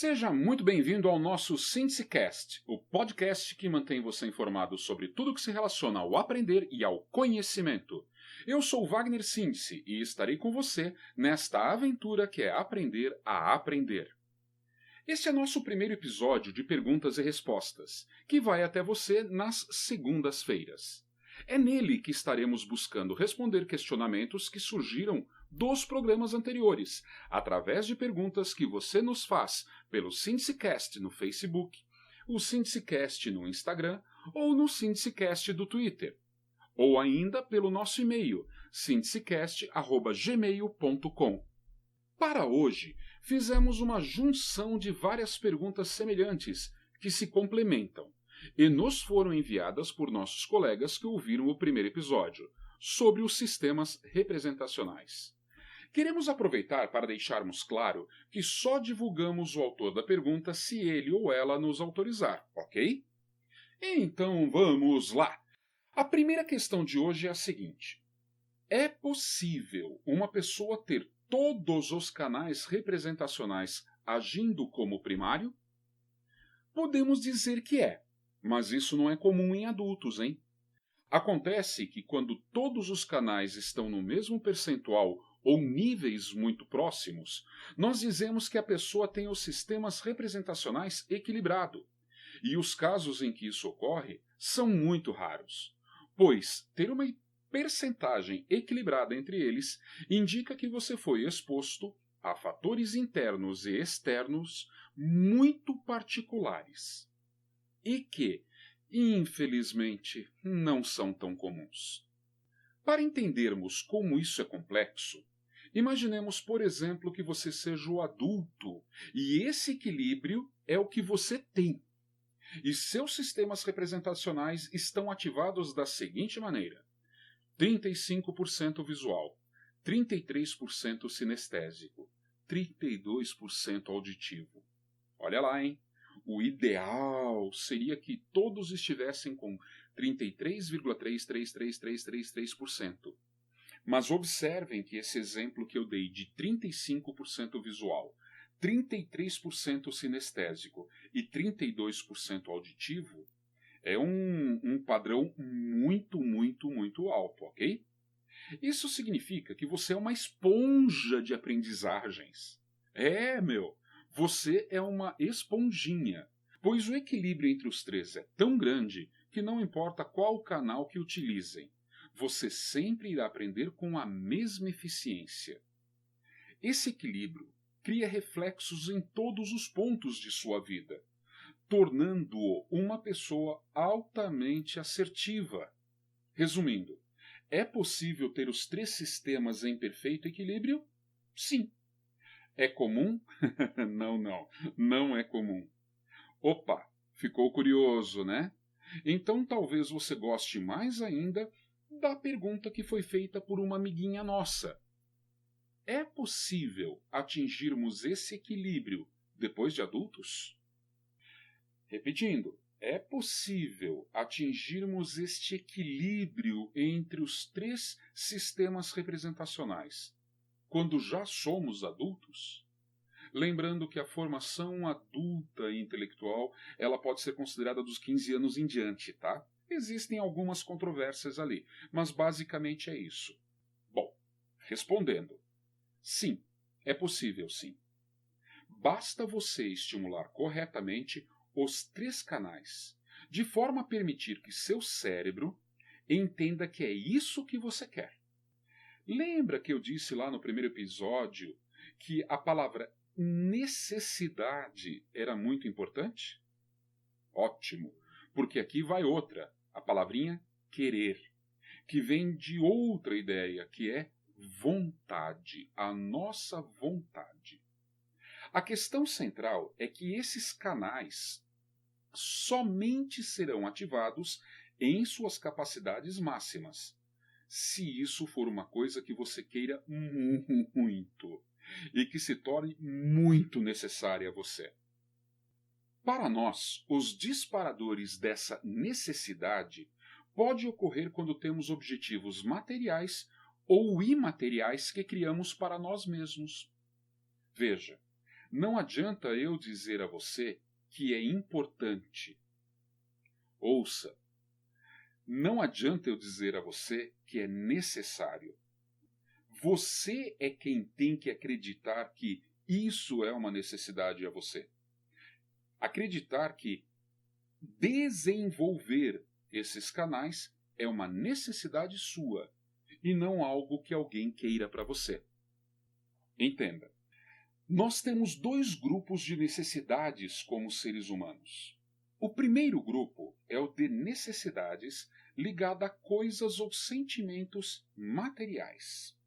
Seja muito bem-vindo ao nosso SíntesiCast, o podcast que mantém você informado sobre tudo que se relaciona ao aprender e ao conhecimento. Eu sou Wagner Síntese e estarei com você nesta aventura que é aprender a aprender. Este é nosso primeiro episódio de perguntas e respostas, que vai até você nas segundas-feiras. É nele que estaremos buscando responder questionamentos que surgiram dos programas anteriores, através de perguntas que você nos faz pelo SíntesiCast no Facebook, o SíntesiCast no Instagram ou no SíntesiCast do Twitter, ou ainda pelo nosso e-mail, síntesicast@gmail.com. Para hoje, fizemos uma junção de várias perguntas semelhantes que se complementam e nos foram enviadas por nossos colegas que ouviram o primeiro episódio, sobre os sistemas representacionais. Queremos aproveitar para deixarmos claro que só divulgamos o autor da pergunta se ele ou ela nos autorizar, ok? Então vamos lá! A primeira questão de hoje é a seguinte: é possível uma pessoa ter todos os canais representacionais agindo como primário? Podemos dizer que é, mas isso não é comum em adultos, hein? Acontece que quando todos os canais estão no mesmo percentual ou níveis muito próximos, nós dizemos que a pessoa tem os sistemas representacionais equilibrado. E os casos em que isso ocorre são muito raros, pois ter uma percentagem equilibrada entre eles indica que você foi exposto a fatores internos e externos muito particulares e que, infelizmente, não são tão comuns. Para entendermos como isso é complexo, imaginemos, por exemplo, que você seja o adulto e esse equilíbrio é o que você tem. E seus sistemas representacionais estão ativados da seguinte maneira: 35% visual, 33% sinestésico, 32% auditivo. Olha lá, hein? O ideal seria que todos estivessem com 33,333333%. Mas observem que esse exemplo que eu dei de 35% visual, 33% sinestésico e 32% auditivo é um padrão muito alto, ok? Isso significa que você é uma esponja de aprendizagens. Você é uma esponjinha, pois o equilíbrio entre os três é tão grande que não importa qual canal que utilizem, você sempre irá aprender com a mesma eficiência. Esse equilíbrio cria reflexos em todos os pontos de sua vida, tornando-o uma pessoa altamente assertiva. Resumindo, é possível ter os três sistemas em perfeito equilíbrio? Sim. É comum? Não é comum. Opa, ficou curioso, né? Então talvez você goste mais ainda da pergunta que foi feita por uma amiguinha nossa. É possível atingirmos esse equilíbrio depois de adultos? Repetindo, é possível atingirmos este equilíbrio entre os três sistemas representacionais quando já somos adultos? Lembrando que a formação adulta e intelectual ela pode ser considerada dos 15 anos em diante, tá? Existem algumas controvérsias ali, mas basicamente é isso. Bom, respondendo, sim, é possível sim. Basta você estimular corretamente os três canais, de forma a permitir que seu cérebro entenda que é isso que você quer. Lembra que eu disse lá no primeiro episódio que a palavra necessidade era muito importante? Ótimo, porque aqui vai outra, a palavrinha querer, que vem de outra ideia, que é vontade, a nossa vontade. A questão central é que esses canais somente serão ativados em suas capacidades máximas, se isso for uma coisa que você queira muito e que se torne muito necessária a você. Para nós, os disparadores dessa necessidade pode ocorrer quando temos objetivos materiais ou imateriais que criamos para nós mesmos. Veja, Não adianta eu dizer a você que é importante. Ouça, não adianta eu dizer a você que é necessário. Você é quem tem que acreditar que isso é uma necessidade a você. Acreditar que desenvolver esses canais é uma necessidade sua e não algo que alguém queira para você. Entenda, nós temos dois grupos de necessidades como seres humanos. O primeiro grupo é o de necessidades ligado a coisas ou sentimentos materiais.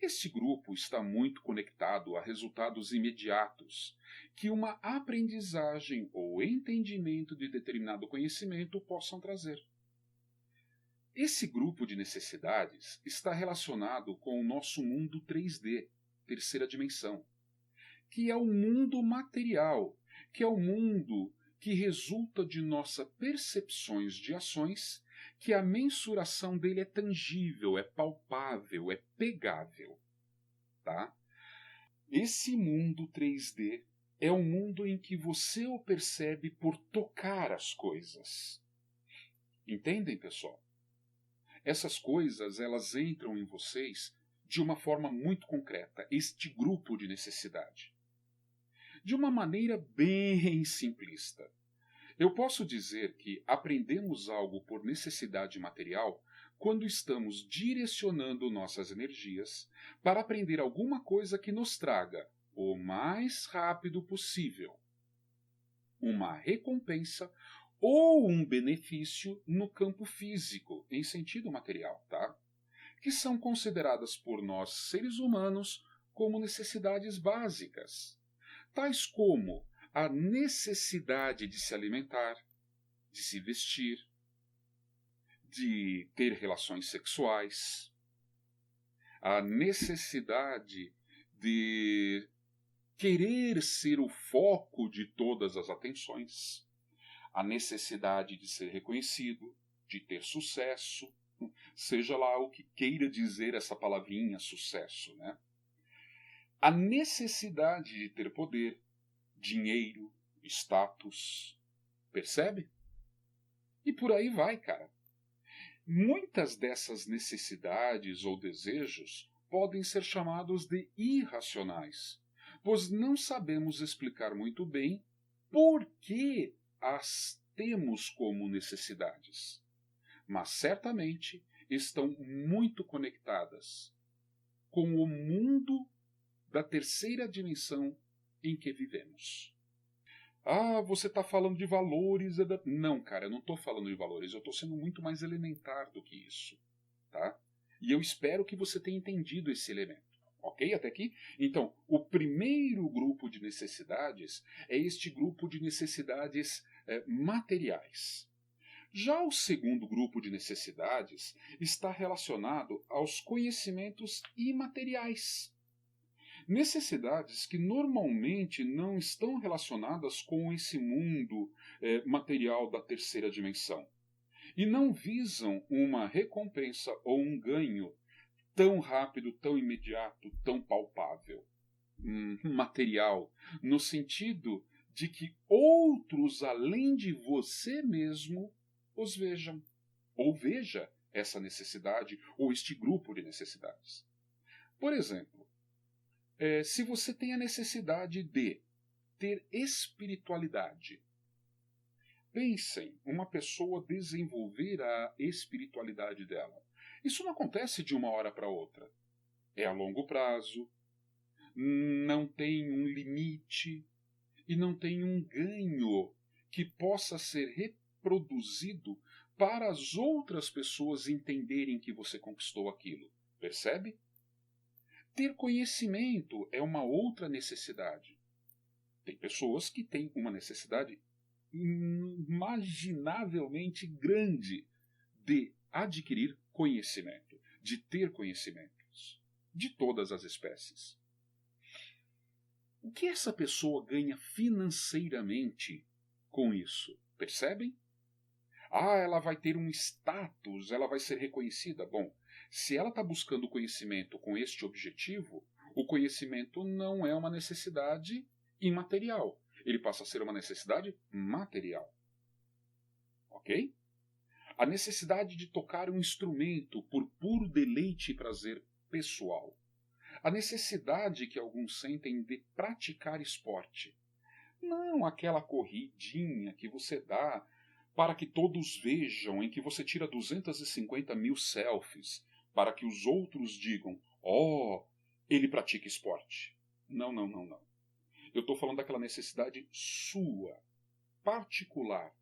Este grupo está muito conectado a resultados imediatos que uma aprendizagem ou entendimento de determinado conhecimento possam trazer. Esse grupo de necessidades está relacionado com o nosso mundo 3D, terceira dimensão, que é o mundo material, que é o mundo que resulta de nossas percepções de ações, que a mensuração dele é tangível, é palpável, é pegável. Tá? Esse mundo 3D é um mundo em que você o percebe por tocar as coisas. Entendem, pessoal? Essas coisas, elas entram em vocês de uma forma muito concreta, este grupo de necessidade. De uma maneira bem simplista. Eu posso dizer que aprendemos algo por necessidade material quando estamos direcionando nossas energias para aprender alguma coisa que nos traga, o mais rápido possível, uma recompensa ou um benefício no campo físico, em sentido material, tá? Que são consideradas por nós, seres humanos, como necessidades básicas, tais como a necessidade de se alimentar, de se vestir, de ter relações sexuais, a necessidade de querer ser o foco de todas as atenções, a necessidade de ser reconhecido, de ter sucesso, seja lá o que queira dizer essa palavrinha sucesso, né? A necessidade de ter poder, dinheiro, status, percebe? E por aí vai, cara. Muitas dessas necessidades ou desejos podem ser chamados de irracionais, pois não sabemos explicar muito bem por que as temos como necessidades. Mas certamente estão muito conectadas com o mundo da terceira dimensão em que vivemos. Ah, você está falando de valores. Não, cara, eu não estou falando de valores. Eu estou sendo muito mais elementar do que isso. Tá? E eu espero que você tenha entendido esse elemento. Ok? Até aqui? Então, o primeiro grupo de necessidades é este grupo de necessidades materiais. Já o segundo grupo de necessidades está relacionado aos conhecimentos imateriais. Necessidades que normalmente não estão relacionadas com esse mundo material da terceira dimensão e não visam uma recompensa ou um ganho tão rápido, tão imediato, tão palpável, material, no sentido de que outros além de você mesmo os vejam, ou veja essa necessidade ou este grupo de necessidades. Por exemplo, se você tem a necessidade de ter espiritualidade, pensem uma pessoa desenvolver a espiritualidade dela. Isso não acontece de uma hora para outra. É a longo prazo, não tem um limite e não tem um ganho que possa ser reproduzido para as outras pessoas entenderem que você conquistou aquilo. Percebe? Ter conhecimento é uma outra necessidade. Tem pessoas que têm uma necessidade inimaginavelmente grande de adquirir conhecimento, de ter conhecimentos, de todas as espécies. O que essa pessoa ganha financeiramente com isso? Percebem? Ah, ela vai ter um status, ela vai ser reconhecida. Bom, se ela está buscando conhecimento com este objetivo, o conhecimento não é uma necessidade imaterial. Ele passa a ser uma necessidade material. Ok? A necessidade de tocar um instrumento por puro deleite e prazer pessoal. A necessidade que alguns sentem de praticar esporte. Não aquela corridinha que você dá para que todos vejam, em que você tira 250 mil selfies, para que os outros digam, ele pratica esporte. Não, não, não, não. Eu estou falando daquela necessidade sua, particular,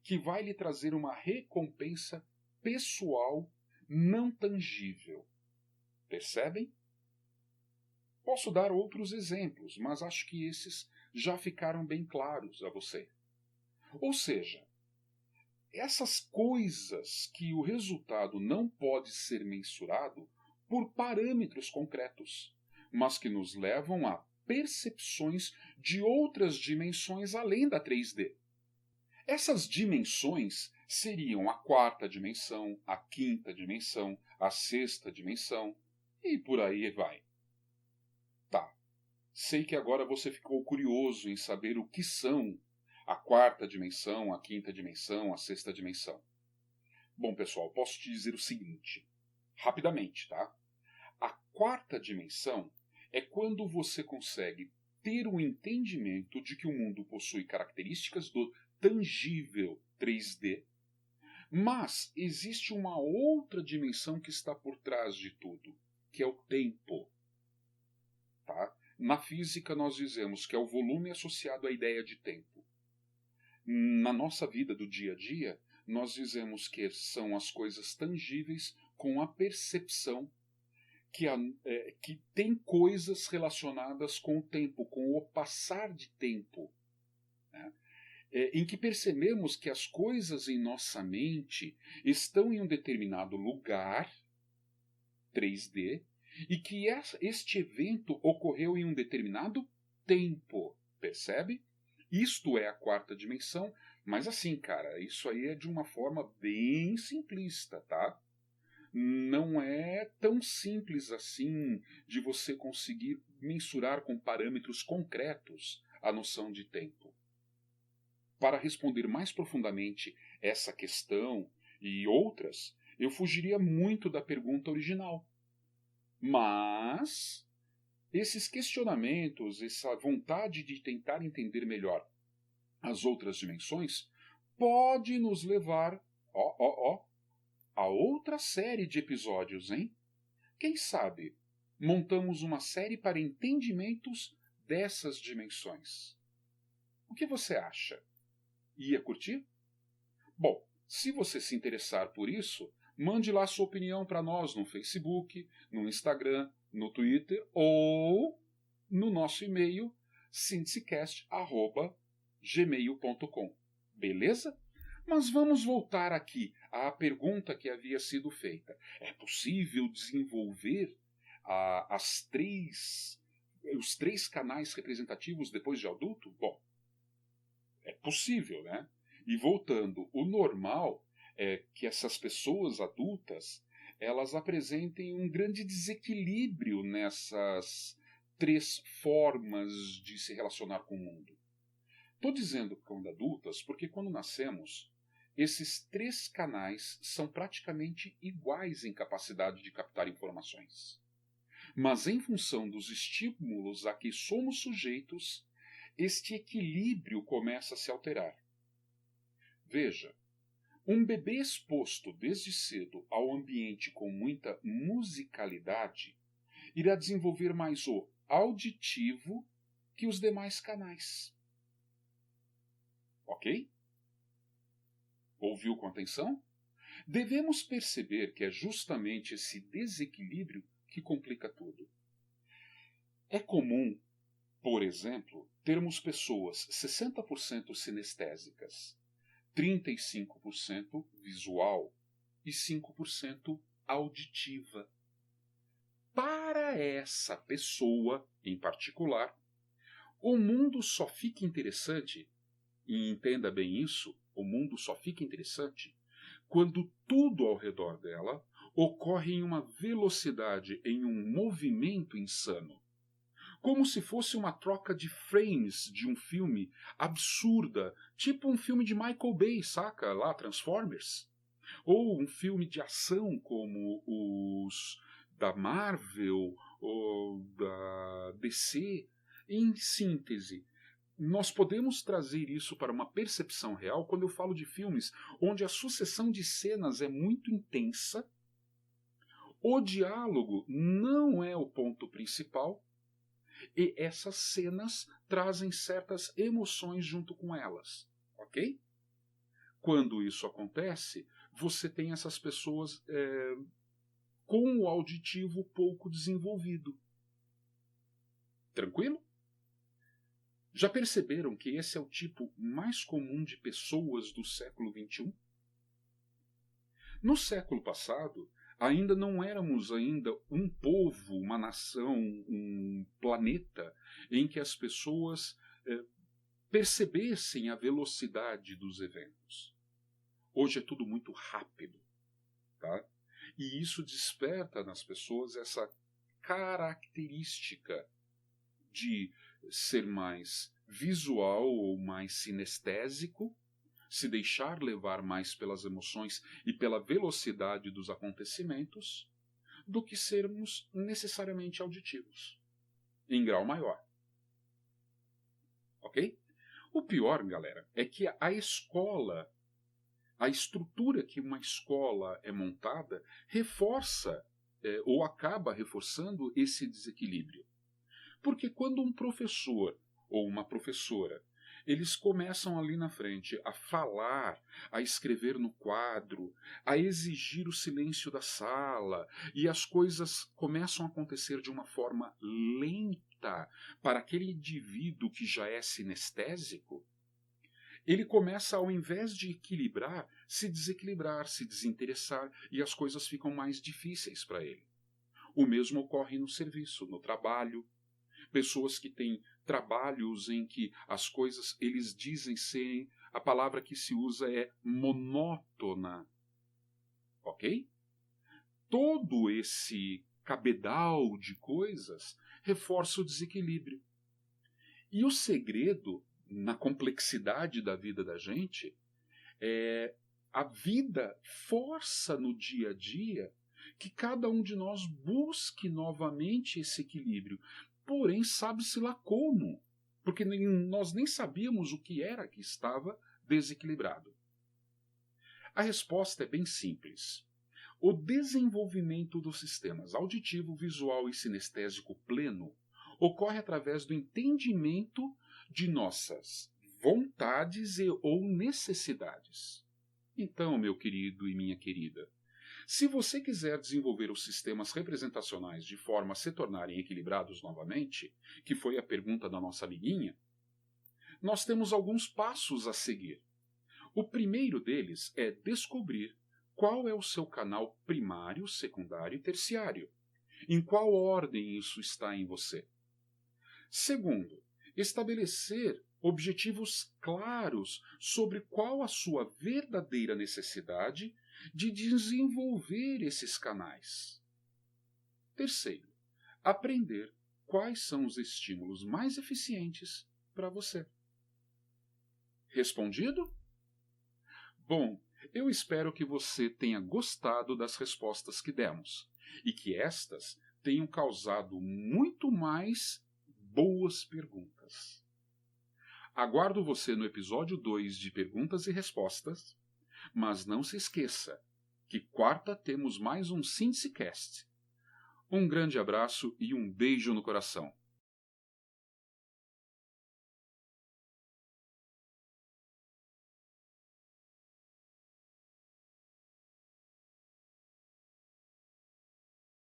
que vai lhe trazer uma recompensa pessoal não tangível. Percebem? Posso dar outros exemplos, mas acho que esses já ficaram bem claros a você. Ou seja, essas coisas que o resultado não pode ser mensurado por parâmetros concretos, mas que nos levam a percepções de outras dimensões além da 3D. Essas dimensões seriam a quarta dimensão, a quinta dimensão, a sexta dimensão e por aí vai. Tá, sei que agora você ficou curioso em saber o que são a quarta dimensão, a quinta dimensão, a sexta dimensão. Bom, pessoal, posso te dizer o seguinte, rapidamente, tá? A quarta dimensão é quando você consegue ter o entendimento de que o mundo possui características do tangível 3D, mas existe uma outra dimensão que está por trás de tudo, que é o tempo. Tá? Na física nós dizemos que é o volume associado à ideia de tempo. Na nossa vida do dia a dia, nós dizemos que são as coisas tangíveis com a percepção que tem coisas relacionadas com o tempo, com o passar de tempo. Né? Em que percebemos que as coisas em nossa mente estão em um determinado lugar, 3D, e que este evento ocorreu em um determinado tempo, percebe? Isto é a quarta dimensão, mas assim, cara, isso aí é de uma forma bem simplista, tá? Não é tão simples assim de você conseguir mensurar com parâmetros concretos a noção de tempo. Para responder mais profundamente essa questão e outras, eu fugiria muito da pergunta original. Mas esses questionamentos, essa vontade de tentar entender melhor as outras dimensões, pode nos levar a outra série de episódios, hein? Quem sabe montamos uma série para entendimentos dessas dimensões. O que você acha? Ia curtir? Bom, se você se interessar por isso, mande lá sua opinião para nós no Facebook, no Instagram, no Twitter ou no nosso e-mail synthsicast@gmail.com. Beleza? Mas vamos voltar aqui à pergunta que havia sido feita. É possível desenvolver os três canais representativos depois de adulto? Bom, é possível, né? E voltando, o normal é que essas pessoas adultas elas apresentem um grande desequilíbrio nessas três formas de se relacionar com o mundo. Estou dizendo quando adultas porque quando nascemos, esses três canais são praticamente iguais em capacidade de captar informações. Mas em função dos estímulos a que somos sujeitos, este equilíbrio começa a se alterar. Veja, um bebê exposto desde cedo ao ambiente com muita musicalidade irá desenvolver mais o auditivo que os demais canais. Ok? Ouviu com atenção? Devemos perceber que é justamente esse desequilíbrio que complica tudo. É comum, por exemplo, termos pessoas 60% sinestésicas, 35% visual e 5% auditiva. Para essa pessoa, em particular, o mundo só fica interessante, e entenda bem isso, o mundo só fica interessante quando tudo ao redor dela ocorre em uma velocidade, em um movimento insano. como se fosse uma troca de frames de um filme absurda, tipo um filme de Michael Bay, saca? Lá, Transformers. Ou um filme de ação como os da Marvel ou da DC. Em síntese, nós podemos trazer isso para uma percepção real quando eu falo de filmes onde a sucessão de cenas é muito intensa, o diálogo não é o ponto principal, e essas cenas trazem certas emoções junto com elas, ok? Quando isso acontece, você tem essas pessoas com o auditivo pouco desenvolvido. Tranquilo? Já perceberam que esse é o tipo mais comum de pessoas do século XXI? No século passado, ainda não éramos um povo, uma nação, um planeta em que as pessoas percebessem a velocidade dos eventos. Hoje é tudo muito rápido, tá? E isso desperta nas pessoas essa característica de ser mais visual ou mais sinestésico, se deixar levar mais pelas emoções e pela velocidade dos acontecimentos, do que sermos necessariamente auditivos, em grau maior. Ok? O pior, galera, é que a escola, a estrutura que uma escola é montada, reforça ou acaba reforçando esse desequilíbrio. Porque quando um professor ou uma professora, eles começam ali na frente a falar, a escrever no quadro, a exigir o silêncio da sala, e as coisas começam a acontecer de uma forma lenta para aquele indivíduo que já é sinestésico, ele começa, ao invés de equilibrar, se desequilibrar, se desinteressar, e as coisas ficam mais difíceis para ele. O mesmo ocorre no serviço, no trabalho. Pessoas que têm trabalhos em que as coisas, eles dizem serem, a palavra que se usa é monótona. Ok? Todo esse cabedal de coisas reforça o desequilíbrio. E o segredo, na complexidade da vida da gente, a vida força no dia a dia que cada um de nós busque novamente esse equilíbrio. Porém, sabe-se lá como, porque nós nem sabíamos o que era que estava desequilibrado. A resposta é bem simples. O desenvolvimento dos sistemas auditivo, visual e sinestésico pleno ocorre através do entendimento de nossas vontades ou necessidades. Então, meu querido e minha querida, se você quiser desenvolver os sistemas representacionais de forma a se tornarem equilibrados novamente, que foi a pergunta da nossa amiguinha, nós temos alguns passos a seguir. O primeiro deles é descobrir qual é o seu canal primário, secundário e terciário. Em qual ordem isso está em você? Segundo, estabelecer objetivos claros sobre qual a sua verdadeira necessidade de desenvolver esses canais. Terceiro, aprender quais são os estímulos mais eficientes para você. Respondido? Bom, eu espero que você tenha gostado das respostas que demos e que estas tenham causado muito mais boas perguntas. Aguardo você no episódio 2 de Perguntas e Respostas, mas não se esqueça que quarta temos mais um SínteseCast. Um grande abraço e um beijo no coração.